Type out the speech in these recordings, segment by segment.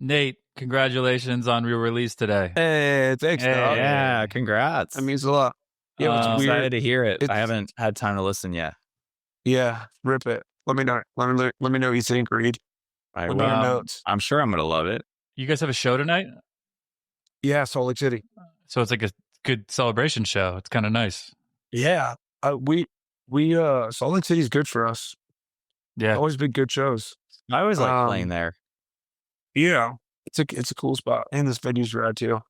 Nate, congratulations on your release today. Hey, thanks, dog. Yeah, congrats. That means a lot. Yeah, it's I'm weird. excited to hear it. I It's- haven't had time to listen yet. Yeah, rip it. Let me know. Let me know what you think, Reed. I Let me will. know notes. I'm sure I'm going to love it. You guys have a show tonight? Yeah, Salt Lake City. So it's like a good celebration show. It's kind of nice. Yeah, we Salt Lake City's good for us. Yeah. Always been good shows. I always like playing there. Yeah, it's a cool spot, and this venue's rad too.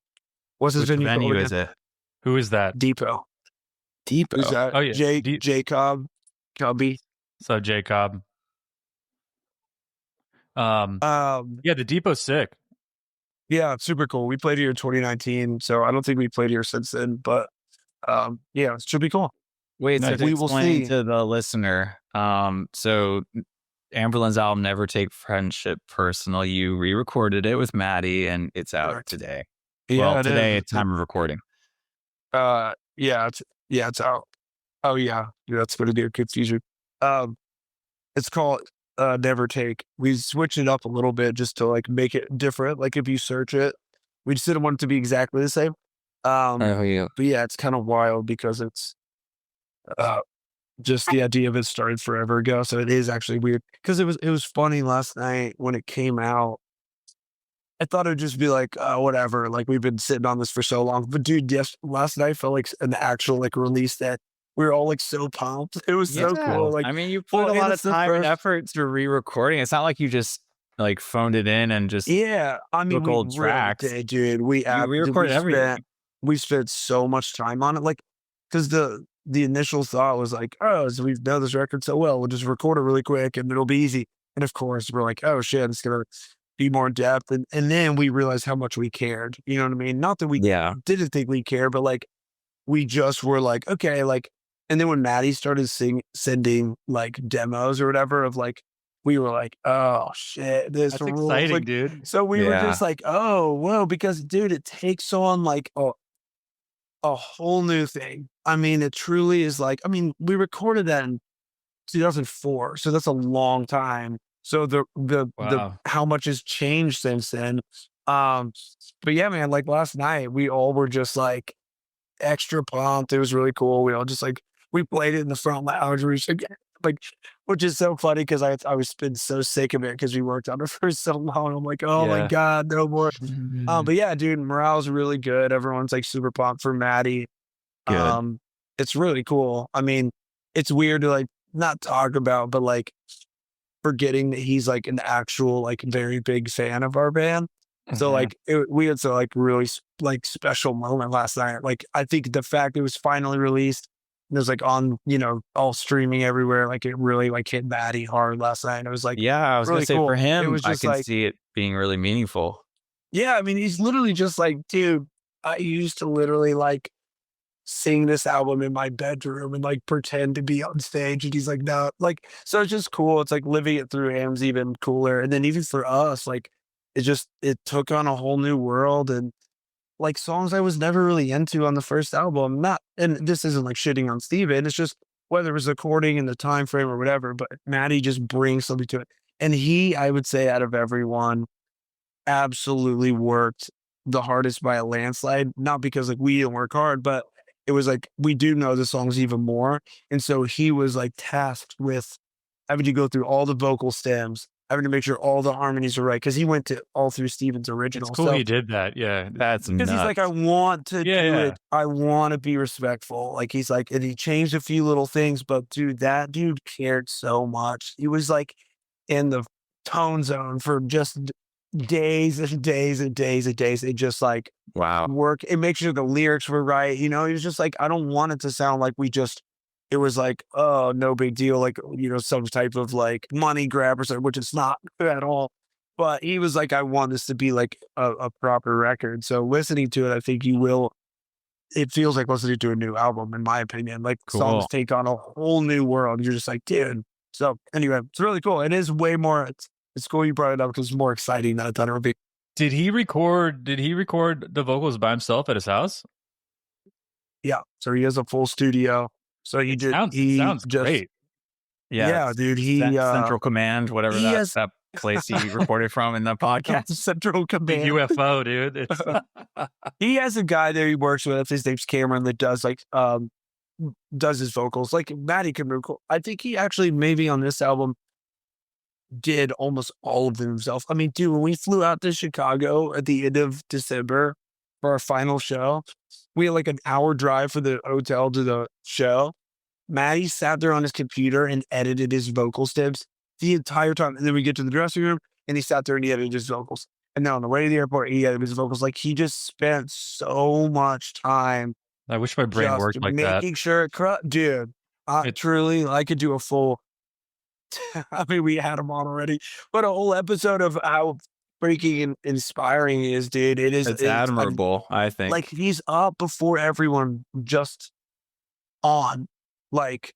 What's this Which venue? venue called is again? it? Who is that? Depot. Depot. Who's that? Oh, yeah. Jacob Cubby. So Jacob. Yeah, the Depot's sick. Yeah, it's super cool. We played here in 2019, so I don't think we played here since then, but yeah, it should be cool. Wait, so Nice. to We will explain see. to the listener, so Amberlin's album, Never Take Friendship Personal, you re-recorded it with Maddie, and it's out Correct. today. Yeah, Well, it today is. at time of recording. Yeah, it's out. Oh yeah, that's going to be a good feature. It's called Never Take. We switched it up a little bit just to like make it different. Like if you search it, we just didn't want it to be exactly the same. Yeah. But yeah, it's kind of wild because it's just the idea of it started forever ago. So it is actually weird because it was funny last night when it came out. I thought it would just be like, whatever. Like we've been sitting on this for so long. But dude, last night felt like an actual like release that we were all like so pumped. It was so cool. Like, I mean, you put a and lot of it's the time and first- effort to re-recording. It's not like you just like phoned it in and just yeah, I mean, took we old really tracks. did, dude. We re-recorded everything. We spent so much time on it, like because the initial thought was like, oh, so we know this record so well, we'll just record it really quick and it'll be easy. And of course, we're like, oh shit, it's gonna be more in depth. And then we realized how much we cared. You know what I mean? Not that we didn't think we cared, but like we just were like, okay, like. And then when Maddie started sending like demos or whatever of like, we were like, oh shit, this That's rules. exciting, Like, dude. so we were Yeah. just like, oh, whoa, because dude, it takes on like a whole new thing. I mean, it truly is like, I mean, we recorded that in 2004, so that's a long time. So the Wow. how much has changed since then. But yeah, man, like last night, we all were just like extra pumped. It was really cool. We all just like we played it in the front lounge. We should like, which is so funny because I was been so sick of it because we worked on it for so long. I'm like, oh my Yeah. god, no more. But yeah, dude, morale's really good. Everyone's like super pumped for Maddie. Good. It's really cool. I mean, it's weird to like not talk about, but like forgetting that he's like an actual like very big fan of our band. So Mhm. like we had some like really like special moment last night. Like I think the fact it was finally released, it was like on all streaming everywhere. Like it really like hit Maddie hard last night. It was like Yeah, I was really gonna say cool. for him, It was I just can like see it being really meaningful. yeah. I mean, he's literally just like, dude, I used to literally like sing this album in my bedroom and like pretend to be on stage. And he's like, no, like, so it's just cool. It's like living it through him's even cooler. And then even for us, like, it took on a whole new world and like songs I was never really into on the first album. And this isn't like shitting on Steven. It's just whether it was recording in the time frame or whatever, but Maddie just brings something to it. And I would say out of everyone, absolutely worked the hardest by a landslide. Not because like we didn't work hard, but it was like we do know the songs even more. And so he was like tasked with having to go through all the vocal stems, having to make sure all the harmonies are right. Cause he went to all through Steven's original. It's cool So, he did that. Yeah. That's because he's like, I nuts. want to Yeah, do yeah. it. I want to be respectful. Like he's like, and he changed a few little things, but dude, that dude cared so much. He was like in the tone zone for just days and days and days and days. It just like Wow. work. It makes sure the lyrics were right. He was just like, I don't want it to sound like it was like, oh, no big deal. Like, some type of like money grab or something, which it's not at all. But he was like, I want this to be like a proper record. So listening to it, I think it feels like listening to a new album, in my opinion. Like songs Cool. take on a whole new world. You're just like, dude. So anyway, it's really cool. It is way more, it's cool you brought it up because it's more exciting than I thought it would be. Did he record the vocals by himself at his house? Yeah. So he has a full studio. So he Sounds great. Yeah, dude. Central Command, whatever he has that place he recorded from in the podcast. Central The Command. UFO, dude. It's He has a guy that he works with. His name's Cameron that does does his vocals. Like Matty can record. I think he actually maybe on this album did almost all of them himself. I mean, dude, when we flew out to Chicago at the end of December for our final show, we had like an hour drive for the hotel to the show. Matty sat there on his computer and edited his vocal stems the entire time. And then we get to the dressing room and he sat there and he edited his vocals. And then on the way to the airport, he edited his vocals. Like he just spent so much time I wish my brain just worked like that. making sure dude, It- truly, I could do a full, I mean, we had him on already, but a whole episode of how freaking inspiring he is, dude. It's admirable, I think. Like he's up before everyone, just on, like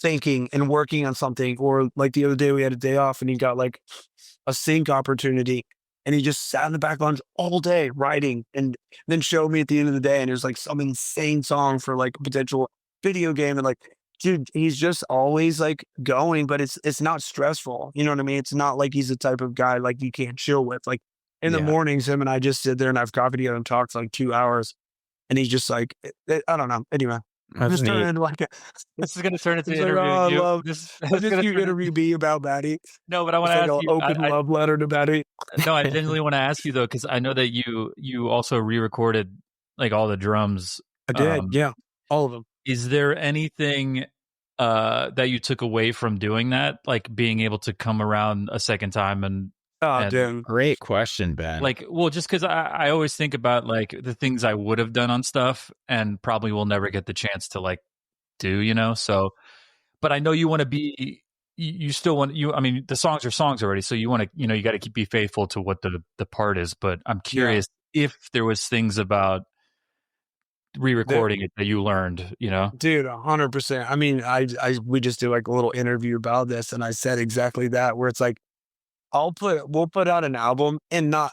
thinking and working on something. Or like the other day we had a day off and he got like a sync opportunity and he just sat in the back lounge all day writing and then showed me at the end of the day and it was like some insane song for like a potential video game. And like, dude, he's just always like going, but it's not stressful. You know what I mean? It's not like he's the type of guy like you can't chill with. Like in the mornings, him and I just sit there and have coffee together and talk for like 2 hours. And he's just like, I don't know. Anyway, I'm just turning into like this is going to turn into He's an like, interview. "Oh, I You- love- this- I this is just gonna you turn- interview me about Matty. No, but I want It's to like ask an you. open love letter to Matty. No, I genuinely want to ask you though, because I know that you also re-recorded like all the drums. I did, yeah, all of them. Is there anything that you took away from doing that, like being able to come around a second time and Oh, dude. Great question, Ben. like, well, just because I always think about like the things I would have done on stuff and probably will never get the chance to like do, you know? So, but I know you want to be, you still want I mean, the songs are songs already. So you want to, you know, you got to be faithful to what the part is, but I'm curious if there was things about re-recording it that you learned, you know? Dude, 100%. I mean, we just did like a little interview about this, and I said exactly that, where it's like, we'll put out an album, and not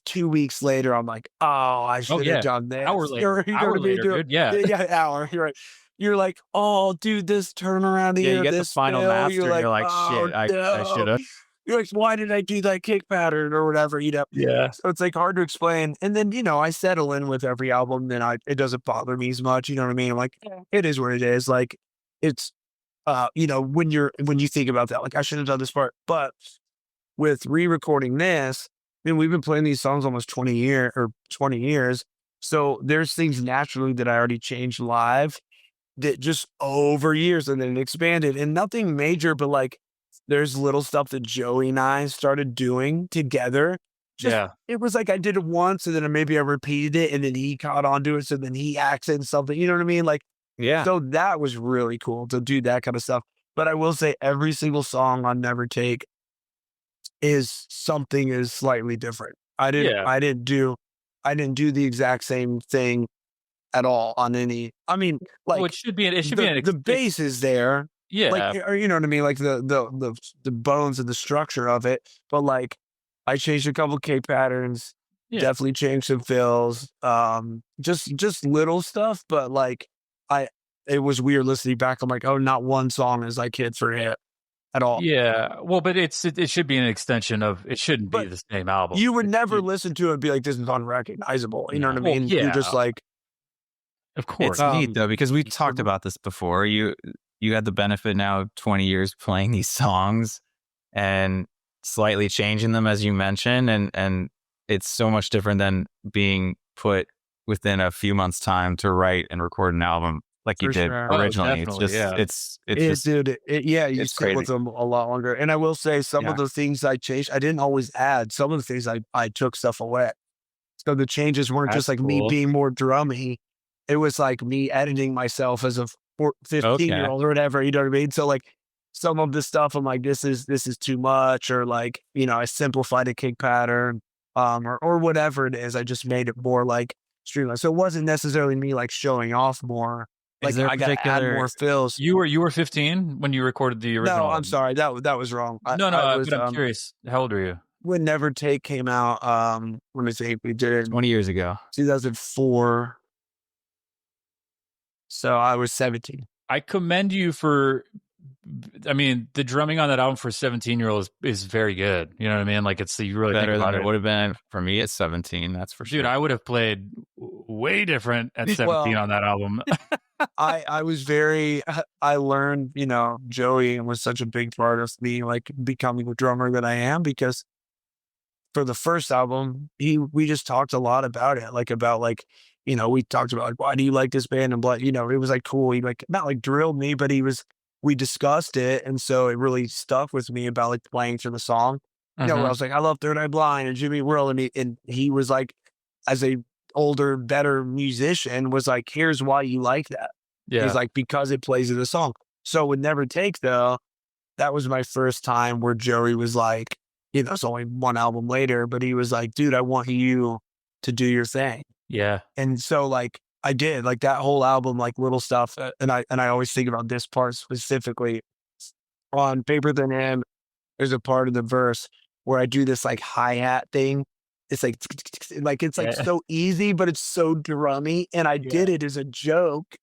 2 weeks later, I'm like, oh, I should have done this. Hour later, You know what I mean? dude. Yeah. Yeah, hour. You're right. You're like, oh, dude, this turnaround here, you get the this final fill. master, You're you're like, oh, shit, I no. should have. You're like, why did I do that kick pattern or whatever? You know? Yeah. So it's like hard to explain. And then, you know, I settle in with every album, then it doesn't bother me as much. You know what I mean? I'm like, it is what it is. Like it's, you know, when you think about that, like I should have done this part, but with re-recording this, I mean, we've been playing these songs almost 20 years. So there's things naturally that I already changed live that just over years and then expanded, and nothing major, but like there's little stuff that Joey and I started doing together. It was like I did it once and then maybe I repeated it and then he caught onto it. So then he accented something, you know what I mean? Like, Yeah. so that was really cool to do that kind of stuff. But I will say every single song on Never Take is something is slightly different. I didn't do the exact same thing at all on any. I mean, like Well, it should be the bass is there, yeah. like, or you know what I mean, like the bones and the structure of it. But like, I changed a couple K patterns, definitely changed some fills, just little stuff. But like, it was weird listening back. I'm like, oh, not one song is like hit for hit at all. Yeah. Well, but it should be an extension of, it shouldn't be the same album. You would never listen to it and be like, this is unrecognizable. You know what I mean? Well, You're just like, of course. It's neat though, because we talked about this before. You had the benefit now of 20 years playing these songs and slightly changing them, as you mentioned, and it's so much different than being put within a few months' time to write and record an album like you For did sure. originally. It's definitely, just it's just dude, you it's stick with crazy. them a lot longer. And I will say some of the things I changed, I didn't always add. Some of the things I took stuff away. So the changes weren't just That's like me cool. being more drummy. It was like me editing myself as a 15-year-old or whatever. You know what I mean? So like some of the stuff I'm like, this is too much, or like, you know, I simplified a kick pattern, or whatever it is. I just made it more like streamlined. So it wasn't necessarily me like showing off more. Like Is there a I got to add particular- more fills. You were 15 when you recorded the original. No, I'm album? sorry. That was wrong. No, I was, but I'm curious. How old are you? when Never Take came out, let me see, we did it in 20 years ago. 2004. So I was 17. I commend you for I mean, the drumming on that album for a 17-year-old is very good. You know what I mean? Like it's you really Better think about than it. it would have been for me at 17. That's for sure. Dude, I would have played way different at 17 Well, on that album. I was very, I learned, you know, Joey was such a big part of me like becoming the drummer that I am, because for the first album, we just talked a lot about it, like about like, you know, we talked about like, why do you like this band? And blah, you know, it was like cool. He like not like drilled me, but we discussed it, and so it really stuck with me about like playing through the song. You know, where I was like, I love Third Eye Blind and Jimmy World, and he was like, as a older, better musician, was like, here's why you like that. Yeah. He's like, because it plays in the song. So with Never Take though, that was my first time where Joey was like, you know, it's only one album later, but he was like, dude, I want you to do your thing. Yeah. And so like I did like that whole album, like little stuff. And I always think about this part specifically on Paper Than Him. There's a part of the verse where I do this like hi-hat thing. It's like it's like so easy, but it's so drummy. And I did it as a joke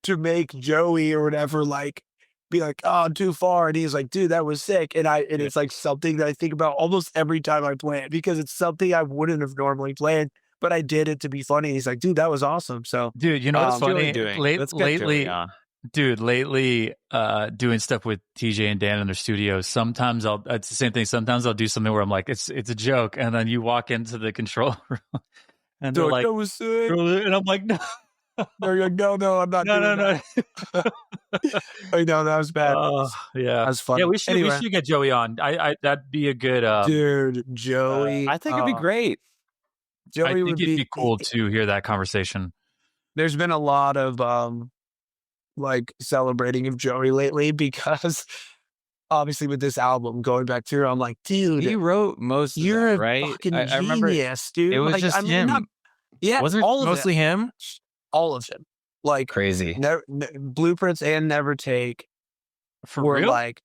to make Joey or whatever like be like, oh, too far. And he's like, dude, that was sick. And it's like something that I think about almost every time I play it, because it's something I wouldn't have normally played, but I did it to be funny. He's like, dude, that was awesome. So dude, you know what's funny? Lately, doing stuff with TJ and Dan in their studios. Sometimes it's the same thing. Sometimes I'll do something where I'm like, it's a joke. And then you walk into the control room and they're like, that was sick. And I'm like, no. They're like, no, I'm not. No. I know that was bad. Yeah, that was fun. Yeah, we should get Joey on. That'd be a good dude. Joey, I think it'd be great. Joey I think would it'd be cool to hear that conversation. There's been a lot of like celebrating of Joey lately, because obviously with this album going back through, I'm like, dude, he wrote most. You're of that, right? A fucking I remember genius, dude. It was like, just him. Wasn't it mostly him? All of him. Like crazy. Blueprints and Never Take were real? Like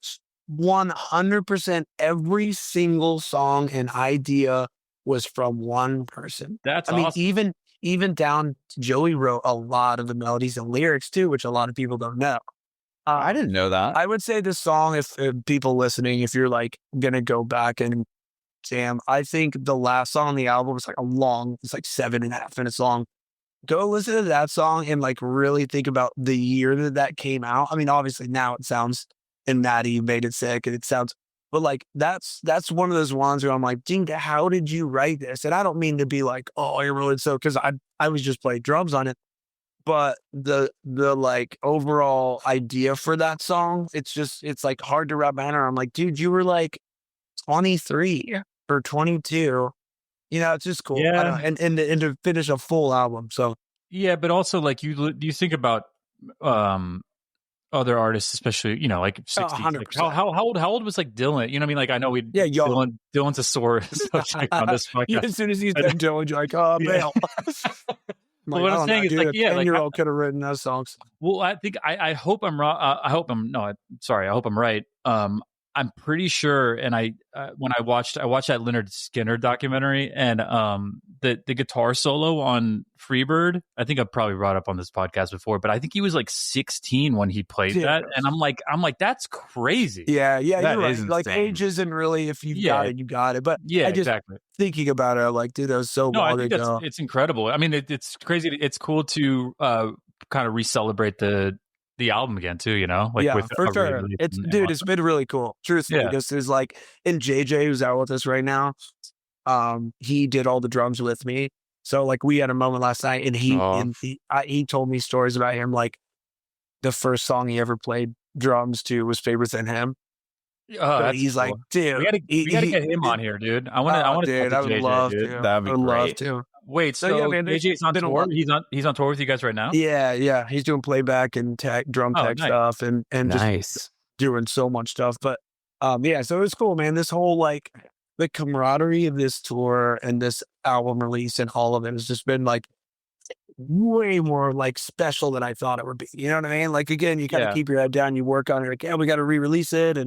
100% every single song and idea was from one person. That's awesome. I mean, even down to Joey wrote a lot of the melodies and lyrics too, which a lot of people don't know. I didn't know that. I would say this song, if people listening, if you're like gonna go back and jam, I think the last song on the album is like it's like 7.5 minutes long. Go listen to that song and like really think about the year that came out. I mean, obviously now it sounds, and Maddie made it sick and it sounds, but like that's one of those ones where I'm like, dude, how did you write this? And I don't mean to be like, oh, you're really so, because I was just playing drums on it. But the like overall idea for that song, it's like hard to wrap my head around. I'm like, dude, you were like 23 or 22. You know, it's just cool. Yeah. And to finish a full album. So yeah, but also like you think about other artists, especially, you know, like 60s. Like how old was like Dylan? You know what I mean? Like I know Dylan's a sore subject on this podcast. As soon as he's done Dylan, you're like, oh, Bale. Like, what I'm saying is, like, a 10-year-old could have written those songs. Well, I think I hope I'm wrong. I hope I'm right. I'm pretty sure, and when I watched that Leonard Skinner documentary, and the guitar solo on Freebird, I think I've probably brought up on this podcast before, but I think he was like 16 when he played that, and I'm like that's crazy. Yeah, that you're is right. Like age isn't really, if you got it, you got it. But yeah, exactly. Thinking about it, I'm like, dude, that was so long ago. It's incredible. I mean, it's crazy. It's cool to kind of re-celebrate the album again too, you know? Like, yeah, with for sure. It's been really cool. Truthfully, because there's like, and JJ, who's out with us right now, he did all the drums with me. So like we had a moment last night, and he told me stories about him. Like the first song he ever played drums to was "Favorite Than Him." So he's cool. Like, dude, we gotta get him on here, dude. I want to. Dude, I would love to. That'd be great. Love to. Wait, so yeah, man, JJ's on tour? He's on tour with you guys right now? Yeah. He's doing playback and drum tech stuff and nice. Just doing so much stuff. But yeah, so it's cool, man. This whole like the camaraderie of this tour and this album release and all of it has just been like way more like special than I thought it would be. You know what I mean? Like again, you gotta keep your head down, you work on it, like, yeah, we gotta re-release it.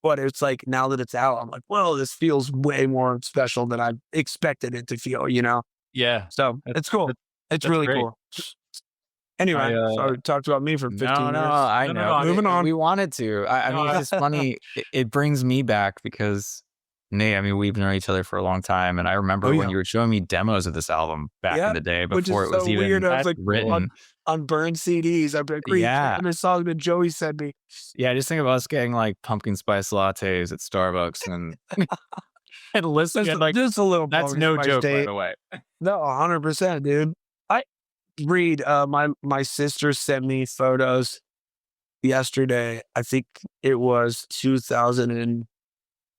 But it's like now that it's out, I'm like, well, this feels way more special than I expected it to feel, you know? Yeah. So it's cool. It's really great. cool. Anyway, so we talked about me for 15 no, minutes. I No, no, know. no, Moving on. We wanted to. I No, mean, it's just funny. It brings me back because Nate, I mean, we've known each other for a long time, and I remember Oh, when yeah. you were showing me demos of this album back Yeah, in the day which before is it was so even weird. I was like, written. on burned CDs, I'd be like, "Read Yeah. a song that Joey sent me." Yeah, just think of us getting like pumpkin spice lattes at Starbucks and and listening. Just, And, like, just a little. that's pumpkin no spice joke, by date. the way. No, 100%, dude. I read. My sister sent me photos yesterday. I think it was 2000 and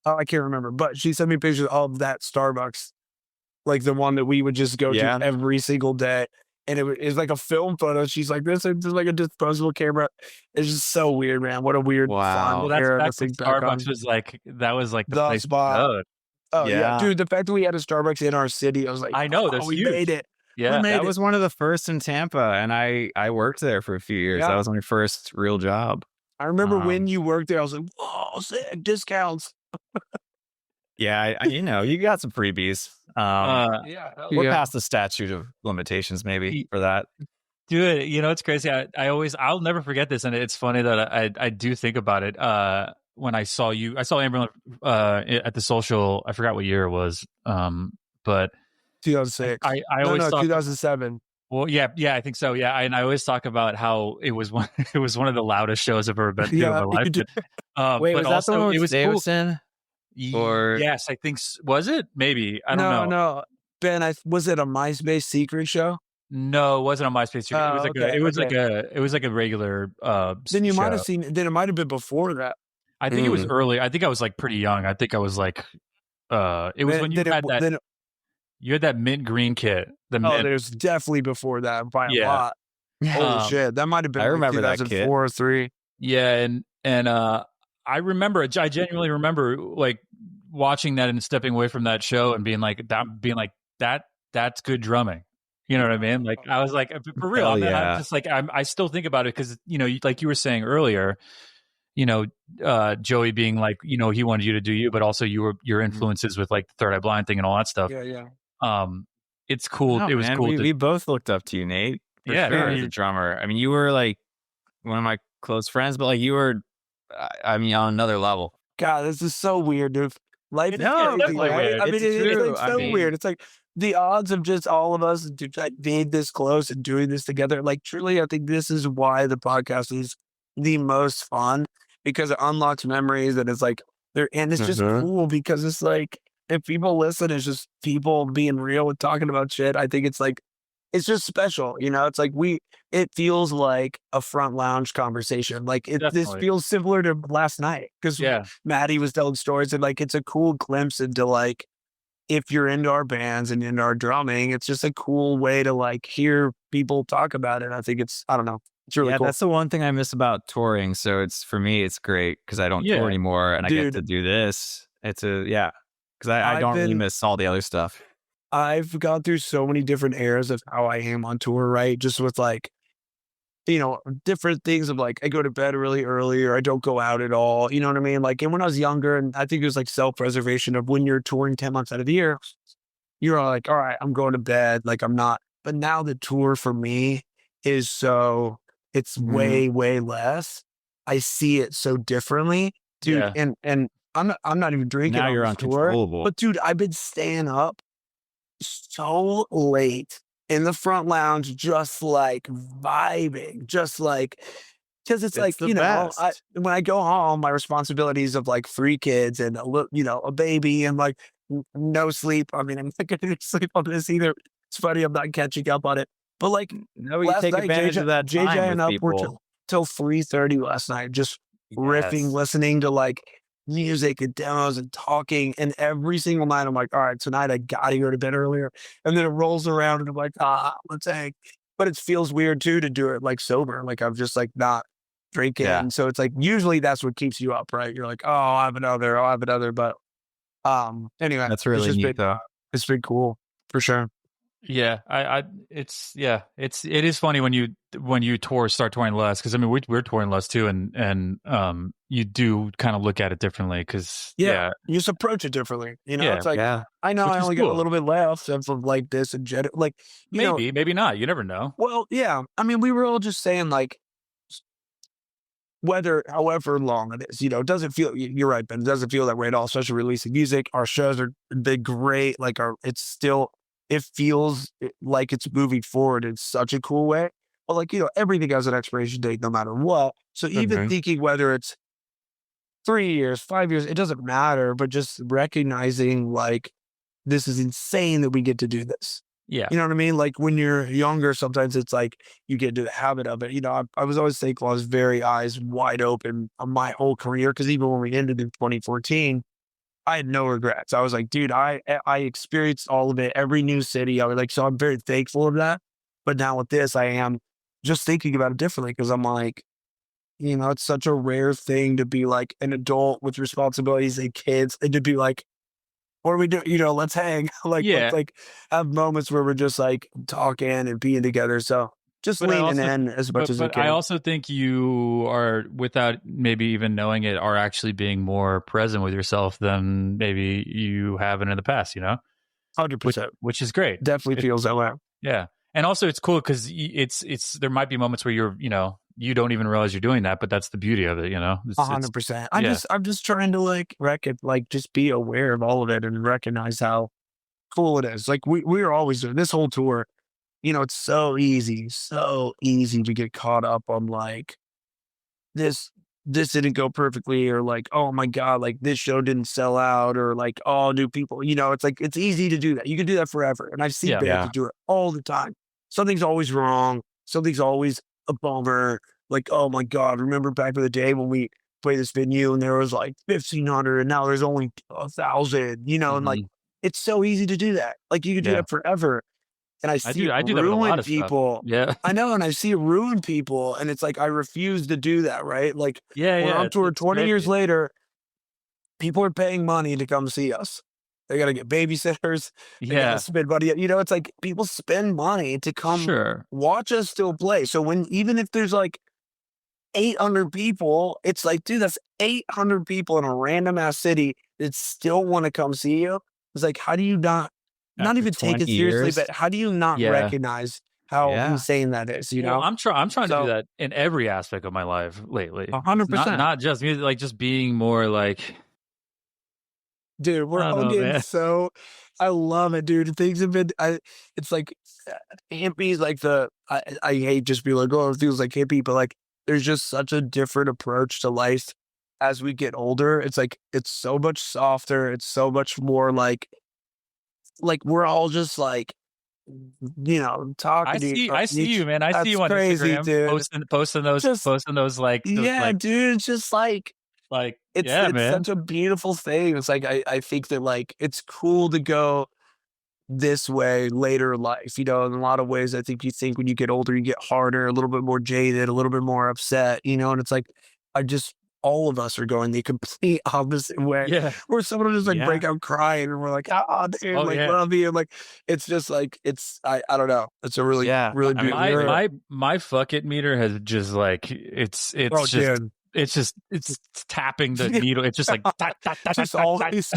I can't remember, but she sent me pictures of that Starbucks, like the one that we would just go Yeah. to every single day. And it was like a film photo. She's like, this is like a disposable camera. It's just so weird, man. What a weird, Wow. Well, fun that's era to back when think back on. Starbucks was like that was like the The place to spot. go. Oh yeah. Yeah. Dude, the fact that we had a Starbucks in our city, I was like, I know, oh, that's we huge. made it. Yeah, we made That it. was one of the first in Tampa, and I worked there for a few years. Yeah. That was my first real job. I remember Um, when you worked there, I was like, whoa, sick, discounts. Yeah, you know, you got some freebies. Yeah. We're past the statute of limitations, maybe, for that. dude, you know it's crazy. I'll never forget this, and it's funny that I do think about it. When I saw Amber at the social. I forgot what year it was. But 2006. I always no, talk. 2007. Well, yeah, I think so. Yeah, and I always talk about how it was one of the loudest shows I've ever been to in my life. you did. Wait, but was that also, the one with it was cool. Davison? Or- Yes, I think was it? Maybe I don't know. No, Ben, was it a MySpace secret show? No, it wasn't on MySpace. Oh, It was like okay, it was like a regular. Then you might have show. seen. Then it might have been before that. I think it was early. I think I was like pretty young. I think I was like, it was Then- when you then had it- that. then it- You had that mint green kit. The Oh, mint. there's definitely before that by a Yeah. lot. Holy Um, shit, that might have been. I like remember that kid. 2004 or 3. Yeah, and I remember. I genuinely remember like watching that and stepping away from that show and being like that's good drumming. You know what I mean? Like I was like for real. Hell I'm yeah. just like I still think about it because like you were saying earlier. Joey being like, he wanted you to do you, but also your influences with like the Third Eye Blind thing and all that stuff. Yeah. It's cool. No, it was man, cool. We both looked up to you, Nate. For Yeah, sure, man. as a drummer. I mean, you were like one of my close friends, but like you were, I mean, on another level. God, this is so weird, dude. Life is No, crazy, definitely right? weird. I mean, It's it's true. like I so mean- weird. It's like the odds of just all of us being this close and doing this together. Like, truly, I think this is why the podcast is the most fun because it unlocks memories and it's like and it's just cool because it's like if people listen, it's just people being real and talking about shit. I think it's like it's just special, It's like it feels like a front lounge conversation. Like this Definitely. feels similar to last night because Yeah. Maddie was telling stories and like it's a cool glimpse into like if you're into our bands and into our drumming, it's just a cool way to like hear people talk about it. I think I don't know. It's really Yeah, cool. that's the one thing I miss about touring. So for me, it's great because I don't Yeah. tour anymore and I Dude. get to do this. Because I I've don't really been- miss all the other stuff. I've gone through so many different eras of how I am on tour, right? Just with like, different things of like, I go to bed really early or I don't go out at all. You know what I mean? Like, and when I was younger, and I think it was like self-preservation of when you're touring 10 months out of the year, you're like, all right, I'm going to bed. Like I'm not, but now the tour for me is it's way, way less. I see it so differently, dude. Yeah. And I'm not even drinking Now on you're this tour. uncontrollable. But dude, I've been staying up so late in the front lounge, just like vibing, just like because it's like the best. when I go home, my responsibilities of like 3 kids and a baby and like no sleep. I mean, I'm not gonna sleep on this either. It's funny, I'm not catching up on it. But like No, you last take night, advantage of that JJ time and with up were people. till 3:30 last night, just riffing, Yes. listening to like music and demos and talking. And every single night, I'm like, all right, tonight I gotta go to bed earlier. And then it rolls around and I'm like, let's hang. But it feels weird too to do it like sober. Like I'm just like not drinking. Yeah. And so it's like usually that's what keeps you up, right? You're like, oh, I'll have another. But anyway, That's really it's just neat, though. it's been cool for sure. Yeah, it is funny when you start touring less, because I mean we're touring less too, and you do kind of look at it differently because Yeah, you just approach it differently. yeah, It's like Yeah. I know which I is only got a cool. little bit left of like this and like Maybe not. You never know. well, yeah. I mean, we were all just saying like whether however long it is, it doesn't feel you're right, Ben. It doesn't feel that way at all, especially releasing music. Our shows are they great. Like it's still it feels like it's moving forward in such a cool way. But like, everything has an expiration date no matter what. So even Mhm. thinking whether it's 3 years, 5 years, it doesn't matter, but just recognizing like this is insane that we get to do this. Yeah, You know what I mean? Like when you're younger, sometimes it's like you get into the habit of it. I was always thankful. I was very eyes wide open on my whole career because even when we ended in 2014, I had no regrets. I was like, dude, I experienced all of it, every new city. I was like, so I'm very thankful of that. But now with this, I am just thinking about it differently because I'm like, it's such a rare thing to be like an adult with responsibilities and kids and to be like, what do we do? Let's hang. Like, let's yeah. like have moments where we're just like talking and being together. So just But I leaning also, in as much as we but I can. also think you are, without maybe even knowing it, are actually being more present with yourself than maybe you have in the past. 100%. Which is great. Definitely It- feels that way. yeah, and also it's cool because it's there might be moments where you don't even realize you're doing that, but that's the beauty of it. It's 100%. I'm yeah. just trying to like like just be aware of all of it and recognize how cool it is. Like we're always doing this whole tour. It's so easy to get caught up on like this didn't go perfectly or like, oh my God, like this show didn't sell out or like, oh, new people, it's like, it's easy to do that. You can do that forever. And I've seen Yeah. bands Yeah. that do it all the time. Something's always wrong. Something's always a bummer. Like, oh my God, remember back in the day when we played this venue and there was like 1,500 and now there's only 1,000, and like, Mhm. it's so easy to do that. Like you can do Yeah. that forever. And I I see it do that with a lot ruin of stuff. people. Yeah. I know, and I see it ruin people, and it's like I refuse to do that, right? Like Yeah, we're yeah. on tour It's 20 years crazy. later, people are paying money to come see us. They gotta get babysitters, they gotta Yeah, spend money. It's like people spend money to come sure. watch us still play. So even if there's like 800 people, it's like, dude, that's 800 people in a random ass city that still want to come see you. It's like, how do you not After even take 20 it seriously, years. but how do you not Yeah. recognize how Yeah. insane that is, Well, I'm trying to do So that in every aspect of my life lately. Not 100%. not just music, like just being more like, Dude, we're I don't all know, getting man. so I love it, dude. Things have been it's like hippies like I hate just being like, oh, it feels like hippie, but like there's just such a different approach to life as we get older. It's like it's so much softer, it's so much more like we're all just like talking to I see you, man. I see that's you on crazy, Instagram dude. Just posting those yeah, dude. It's just like it's yeah, it's man. such a beautiful thing. It's like I think that like it's cool to go this way later in life. In a lot of ways, I think you think when you get older, you get harder, a little bit more jaded, a little bit more upset, and it's like I just all of us are going the complete opposite way. Yeah. Where someone will just like Yeah. break out crying and we're like, oh dude, Oh, like yeah. love you. And like it's just like I don't know. It's a really, Yeah. really I mean, beautiful. My fuck it meter has just like it's oh just dude. it's tapping the needle. It's just like tat, tat, tat, Just tat, tat, tat. always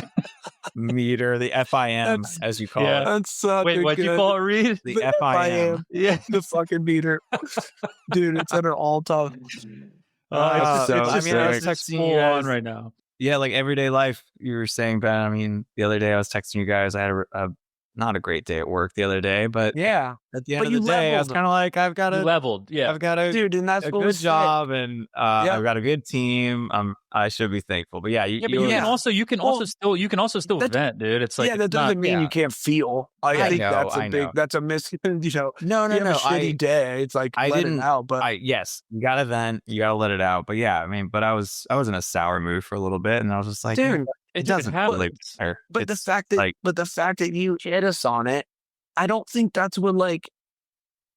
meter, the FIM, That's- as you call Yeah. it. that's such Wait, a what'd you good- call it, Reed? The the FIM. Yeah. the fucking meter. Dude, it's at an all-time. It's so I mean, I was it's texting you full on guys. right now. Yeah, like everyday life, you were saying, Ben. I mean, the other day I was texting you guys. I had a not a great day at work the other day, but Yeah. at the end But of you the day, I was leveled. kind of like, I've got You a, leveled, yeah. I've got a, Dude, and that's a what good was sick. job, and I've got a good team. I should be thankful. But yeah, Yeah, but you can also still that- vent, dude. It's like Yeah, that it's not- doesn't mean yeah. you can't feel. I I think know, that's a I big know. that's a miss no, you have a shitty day. It's like I let didn't- it out. But yes, you gotta vent, you gotta let it out. But yeah, I mean, but I was in a sour mood for a little bit, and I was just like, dude, it doesn't really happens. matter. but the It's fact that like, you hit us on it, I don't think that's what like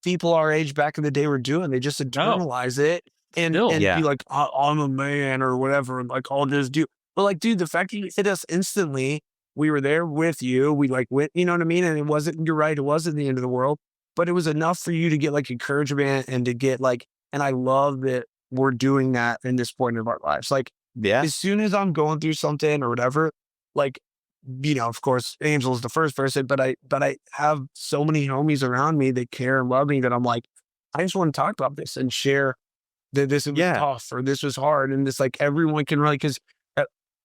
people our age back in the day were doing. They just internalize it and Still. Yeah. be like, I'm a man or whatever, and like I'll just do. But like, dude, the fact that you hit us instantly we were there with you. We like went, you know what I mean? And it wasn't, you're right, it wasn't the end of the world, but it was enough for you to get like encouragement and to get like, and I love that we're doing that in this point of our lives. Like, Yeah. as soon as I'm going through something or whatever, like, you know, of course, Angel's the first person, but I have so many homies around me that care and love me that I'm like, I just want to talk about this and share that this was tough or this was hard. And it's like, everyone can really, because,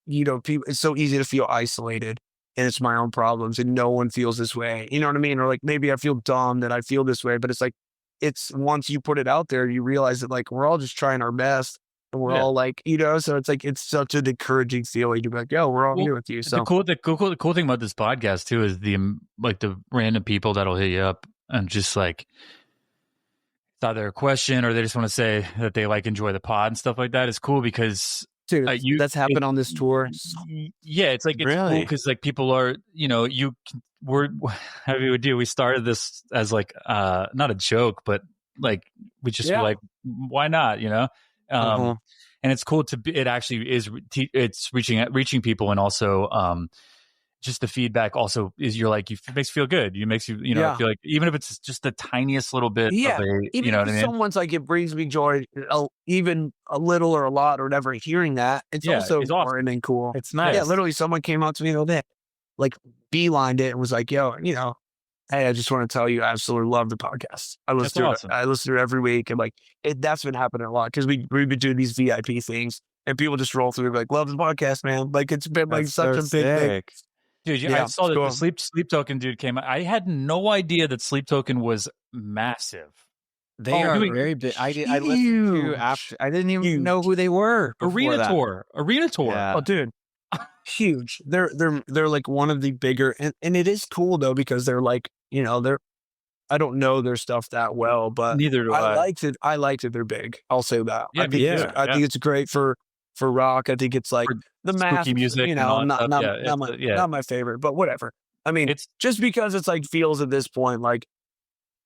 you know, people, it's so easy to feel isolated and it's my own problems and no one feels this way. You know what I mean? Or like, maybe I feel dumb that I feel this way, but it's like, it's once you put it out there, you realize that like, we're all just trying our best. And we're all like, you know, so it's like, it's such an encouraging feeling to be like, yo, we're all here with you. So the cool thing about this podcast too is the random people that'll hit you up and just like, it's either a question or they just want to say that they like enjoy the pod and stuff like that. It's cool because dude, that's happened on this tour. Yeah, it's like, it's cool because like people are, you know, how do we do? We started this as like, not a joke, but like, we just were like, why not, you know? And it's cool to be, it actually is, it's reaching people. And also, just the feedback also is, you're like, it makes you feel good. It makes you, you know, feel like, even if it's just the tiniest little bit of a, even you know what I mean? Someone's like, it brings me joy, even a little or a lot or whatever, hearing that, it's also important and cool. It's nice. Yeah, literally someone came up to me the other day, like beelined it and was like, yo, you know, hey, I just want to tell you, I absolutely love the podcast. I listen to it every week. And like, that's been happening a lot because we've been doing these VIP things and people just roll through like, love the podcast, man. Like, it's been like such a big thing. Dude, I saw that the Sleep Token dude came out. I had no idea that Sleep Token was massive. They are very big. I listened to after. I didn't even know who they were. Arena Tour. Yeah. Oh, dude. Huge. They're like one of the bigger, and it is cool though, because they're like, you know, I don't know their stuff that well, but neither do I. I liked it. They're big. I'll say that. Yeah, I think it's great for rock. I think it's like for the math music, you know, not my favorite, but whatever. I mean, it's just because it's like feels at this point, like,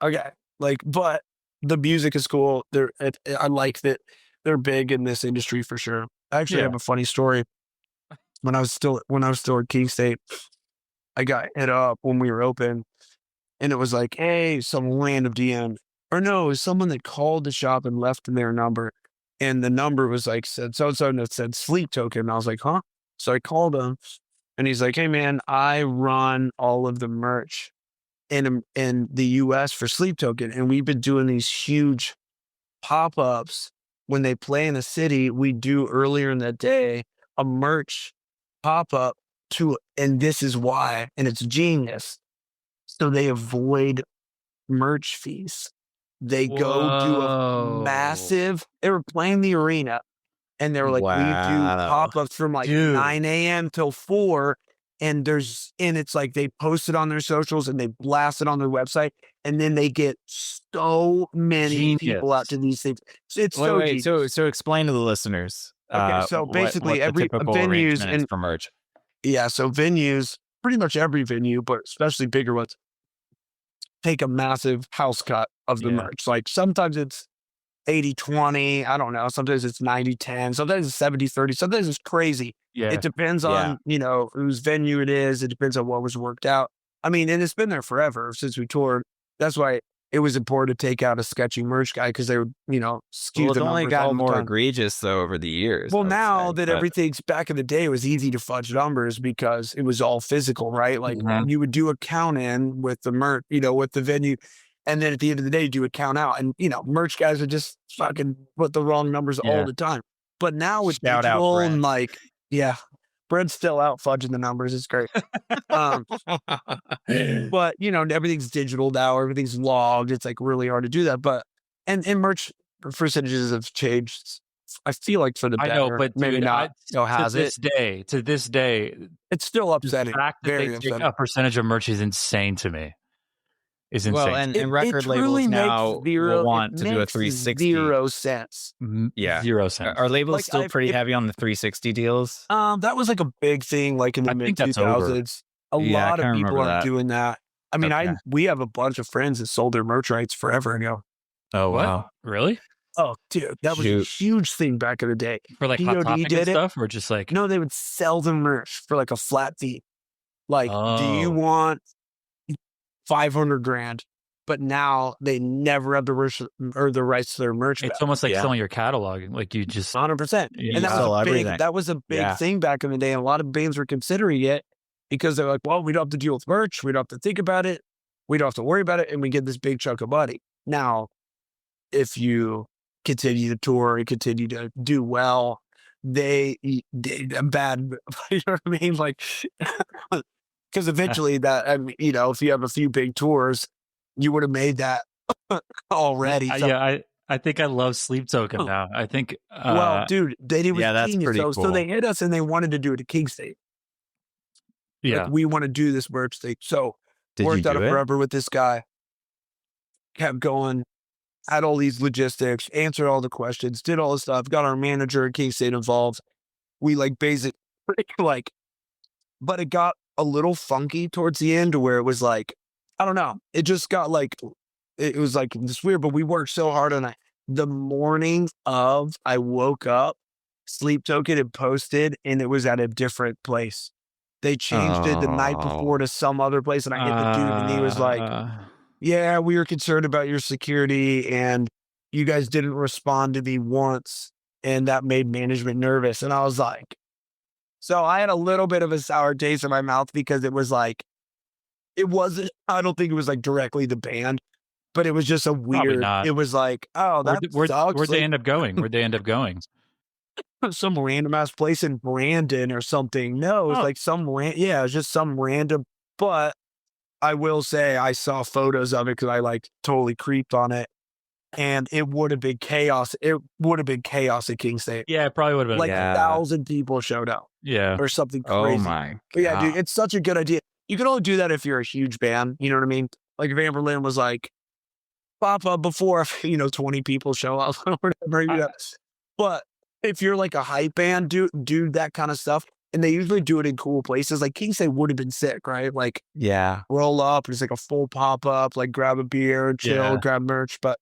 okay, like, but the music is cool. I like that they're big in this industry for sure. I actually have a funny story. When I was still at King State, I got hit up when we were open, and it was like, hey, some random DM, or no, it was someone that called the shop and left their number, and the number was like said so-and-so, and it said Sleep Token. And I was like, huh? So I called him, and he's like, hey man, I run all of the merch in the US for Sleep Token, and we've been doing these huge pop-ups when they play in the city. We do earlier in the day a merch pop-up and this is why, and it's genius. So they avoid merch fees. They go do a massive, they were playing the arena, and they were like, we do pop-ups from like 9 a.m. till 4, and it's like they post it on their socials and they blast it on their website, and then they get so many people out to these things. It's so explain to the listeners. Okay, so basically what every venues and for merch. Yeah, so venues, pretty much every venue, but especially bigger ones, take a massive house cut of the merch. Like sometimes it's 80-20, I don't know. Sometimes it's 90-10, sometimes it's 70-30, sometimes it's crazy. Yeah. It depends on, you know, whose venue it is. It depends on what was worked out. I mean, and it's been there forever since we toured. That's why it was important to take out a sketchy merch guy, because they would, you know, skew the numbers. It's only gotten more egregious though over the years. Well, now that everything's back in the day, it was easy to fudge numbers because it was all physical, right? Like you would do a count in with the merch, you know, with the venue. And then at the end of the day, you do a count out, and, you know, merch guys would just fucking put the wrong numbers all the time. But now with digital and like, Brett's still out fudging the numbers. It's great. But, you know, everything's digital now. Everything's logged. It's like really hard to do that. But, and merch percentages have changed, I feel like, for the better. I know, but maybe not. To this day, it's still upsetting. The fact that they take a percentage of merch is insane to me. Is insane. Well, and record labels now will want to do a 360. 0 cents. Yeah. 0 cents. Are labels still pretty heavy on the 360 deals? That was like a big thing, like in the mid 2000s. A lot of people aren't doing that. I mean, we have a bunch of friends that sold their merch rights forever ago. Oh, wow. Really? Oh, dude, that was a huge thing back in the day. For like Hot Topic and stuff, or just like... No, they would sell the merch for like a flat fee. Like, do you Oh. want 500 grand? But now they never have the rights to their merch back. It's almost like Yeah. selling your catalog. Like you just 100%. Yeah. And that was sell a big everything. that was a big Yeah. thing back in the day. And a lot of bands were considering it because they're like, well, we don't have to deal with merch. We don't have to think about it. We don't have to worry about it. And we get this big chunk of money. Now, if you continue to tour and continue to do well, they bad, you know what I mean? Like, because eventually that, I mean, you know, if you have a few big tours, you would have made that already. So, yeah, I think I love Sleep Token now. I think well, dude, it was Yeah, that's genius. pretty So cool. they hit us and they wanted to do it at King State. yeah. Like, we want to do this merch thing. So Did you worked out do it it? forever with this guy. Kept going, had all these logistics, answered all the questions, did all the stuff, got our manager at King State involved. We like basically like, but it got a little funky towards the end to where it was like, I don't know. It just got like, it was like this weird, but we worked so hard on it. The morning of, I woke up, Sleep Token had posted, and it was at a different place. They changed it the night before to some other place, and I hit the dude, and he was like, yeah, we were concerned about your security, and you guys didn't respond to me once, and that made management nervous. And I was like, so I had a little bit of a sour taste in my mouth because it was like, it wasn't, I don't think it was like directly the band, but it was just a weird, not. it was like, oh, that sucks. Where'd they Like, end up going? Where'd they end up going? some random ass place in Brandon or something. No, it was Oh. like it was just some random, but I will say I saw photos of it because I like totally creeped on it. And it would have been chaos. It would have been chaos at King State. Yeah, it probably would have been. Like Yeah. 1,000 people showed up Yeah. or something Oh crazy. my But yeah, dude, God. it's such a good idea. You can only do that if you're a huge band. You know what I mean? Like if Amberlin was like, pop up before, 20 people show up or whatever. You know? But if you're like a hype band, do that kind of stuff. And they usually do it in cool places. Like King State would have been sick, right? Like Yeah. roll up, it's like a full pop up, like grab a beer, chill, Yeah. grab merch. But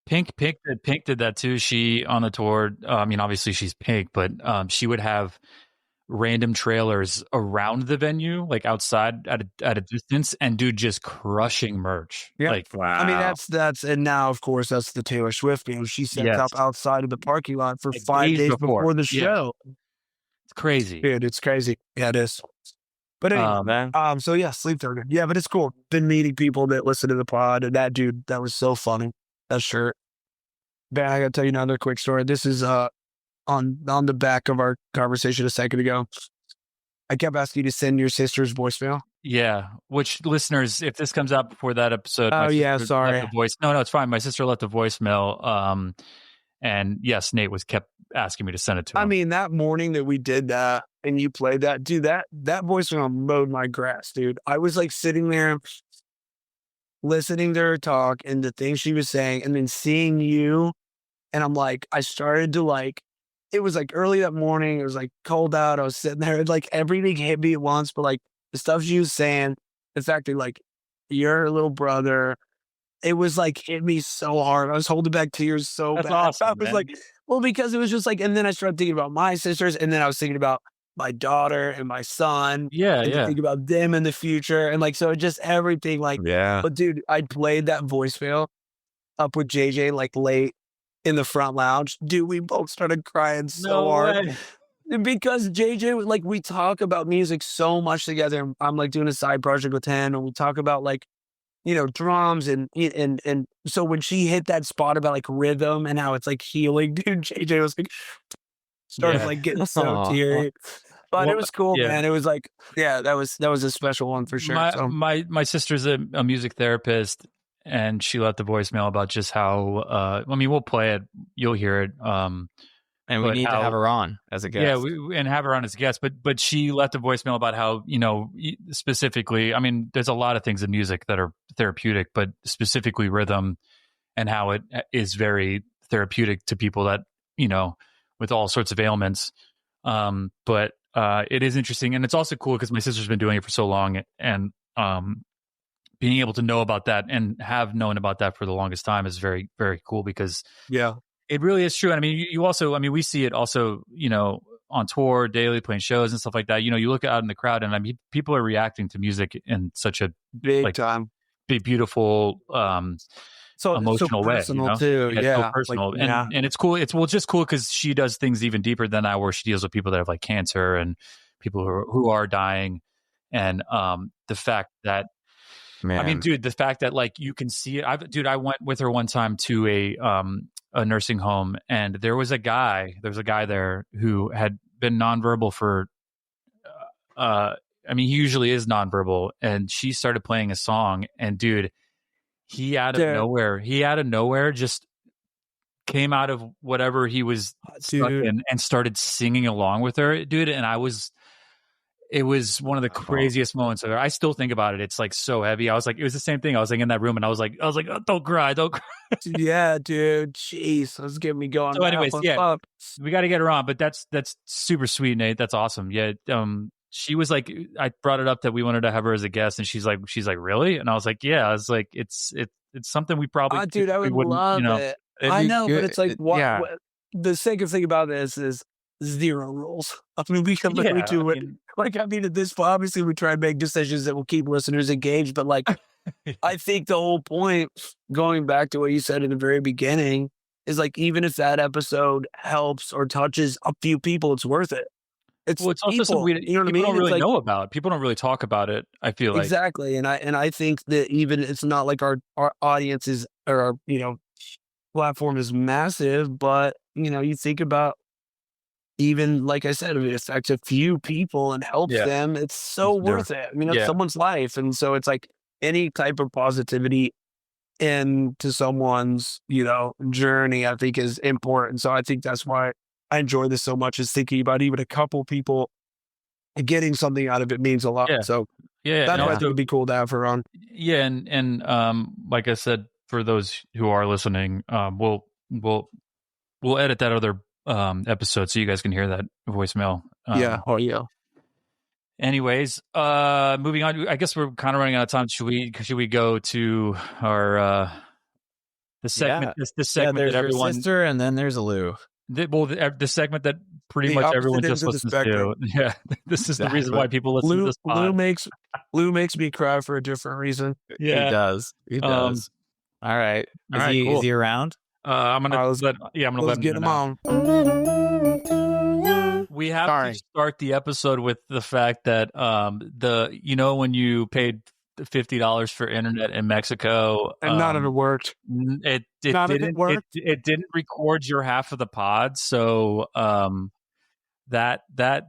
Pink did that too. She on the tour. I mean, obviously she's Pink, but she would have random trailers around the venue, like outside at a distance, and dude just crushing merch. Yeah. Like Wow. I mean, that's and now of course that's the Taylor Swift game. She sets Yes. up outside of the parking lot for Like 5 days days before. before the Yeah. show. it's crazy. Dude, it's crazy. Yeah, it is. But anyway, Man. so yeah, Sleep Token. Yeah, but it's cool. Been meeting people that listen to the pod, and that dude, that was so funny. That shirt. Man, I gotta tell you another quick story. This is on the back of our conversation a second ago. I kept asking you to send your sister's voicemail. Yeah. Which listeners, if this comes out before that episode, Oh, my yeah, sister sorry. left a voice. No, it's fine. My sister left a voicemail. And yes, Nate kept asking me to send it to him. I mean, that morning that we did that and you played that, dude, that voicemail mowed my grass, dude. I was like sitting there listening to her talk and the things she was saying and then seeing you. And I'm like, I started to like, it was like early that morning. It was like cold out. I was sitting there and like everything hit me at once. But like the stuff she was saying, the fact that like you're her little brother, it was like hit me so hard. I was holding back tears so That's bad. awesome, I was man. like, well, because it was just like, and then I started thinking about my sisters, and then I was thinking about my daughter and my son, Yeah, and to yeah. think about them in the future, and like so, just everything. Like, Yeah. but dude, I played that voicemail up with JJ like late in the front lounge. Dude, we both started crying so hard. Because JJ, like, we talk about music so much together. And I'm like doing a side project with him, and we talk about like, drums and so when she hit that spot about like rhythm and how it's like healing, dude, JJ was like started Yeah. like getting so Aw. teary. But Well, it was cool, yeah. man. It was like, yeah, that was a special one for sure. My So my sister's a music therapist, and she left a voicemail about just how. I mean, we'll play it. You'll hear it. And we But need to how- have her on as a guest. Yeah, and have her on as a guest. But she left a voicemail about how specifically. I mean, there's a lot of things in music that are therapeutic, but specifically rhythm, and how it is very therapeutic to people that with all sorts of ailments. But it is interesting, and it's also cool because my sister's been doing it for so long, and being able to know about that and have known about that for the longest time is very, very cool because yeah, it really is true. I mean, you also, I mean, we see it also, on tour daily, playing shows and stuff like that. You know, you look out in the crowd, and I mean, people are reacting to music in such a big like time. big, beautiful, So emotional way. personal You know, too. it's Yeah, so personal, like, and it's cool. It's just cool because she does things even deeper than I, where she deals with people that have like cancer and people who are dying, and the fact that. Man. I mean, dude, the fact that like you can see it. I went with her one time to a nursing home, and there was a guy there who had been nonverbal for I mean, he usually is nonverbal, and she started playing a song, and dude, he out of nowhere just came out of whatever he was stuck in and started singing along with her, dude, and it was one of the craziest moments of it. I still think about it. It's like so heavy. I was like, it was the same thing. I was like in that room, and I was like, oh, don't cry. Yeah, dude. Jeez, that's getting me going. So, anyways, yeah, we got to get her on. But that's super sweet, Nate. That's awesome. Yeah. She was like, I brought it up that we wanted to have her as a guest, and she's like, really? And I was like, yeah. I was like, it's something we probably, dude, I would love it. I know, but it's like, what the second thing about this is zero rules. I mean, we can literally do it. I mean, at this point, obviously, we try and make decisions that will keep listeners engaged. But like, I think the whole point, going back to what you said in the very beginning, is like, even if that episode helps or touches a few people, it's worth it. It's also people, something you know what I mean? People don't really know about. People don't really talk about it. I feel like exactly, and I think that even it's not like our audience is, or our platform is massive, but you think about. Even like I said, if it affects a few people and helps them, it's so worth it. I mean, it's someone's life. And so it's like any type of positivity into someone's, journey, I think is important. So I think that's why I enjoy this so much, is thinking about even a couple people getting something out of it means a lot. Yeah. So that's why I think it'd be cool to have her on. Yeah. And like I said, for those who are listening, we'll edit that other episode so you guys can hear that voicemail. Anyways, moving on. I guess we're kind of running out of time. Should we go to our the segment? This segment there's that everyone your sister, and then there's Lou. The segment that pretty much everyone just listens to. Yeah, this is the reason why people listen to this pod. Lou makes me cry for a different reason. Yeah, he does. All right. Is he around? I'm gonna let get him on. We have to start the episode with the fact that when you paid $50 for internet in Mexico, and none of it worked. It didn't record your half of the pod, so that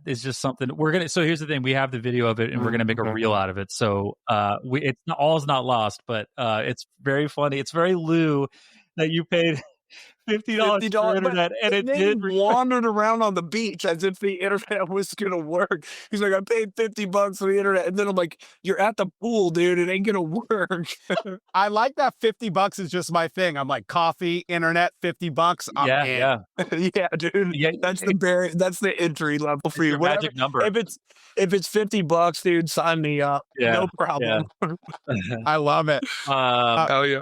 is just something we're gonna. So here's the thing: we have the video of it, and we're gonna make a reel out of it. So it's not, all is not lost, but it's very funny. It's very Lou that you paid $50 for internet, and it did wandered around on the beach as if the internet was gonna work. He's like, I paid $50 for the internet, and then I'm like, you're at the pool, dude. It ain't gonna work. I like that $50 is just my thing. I'm like, coffee, internet, $50. Yeah, dude. Yeah, that's the entry level for you. Magic number. If it's $50, dude, sign me up. Yeah, no problem. Yeah. I love it. Hell yeah.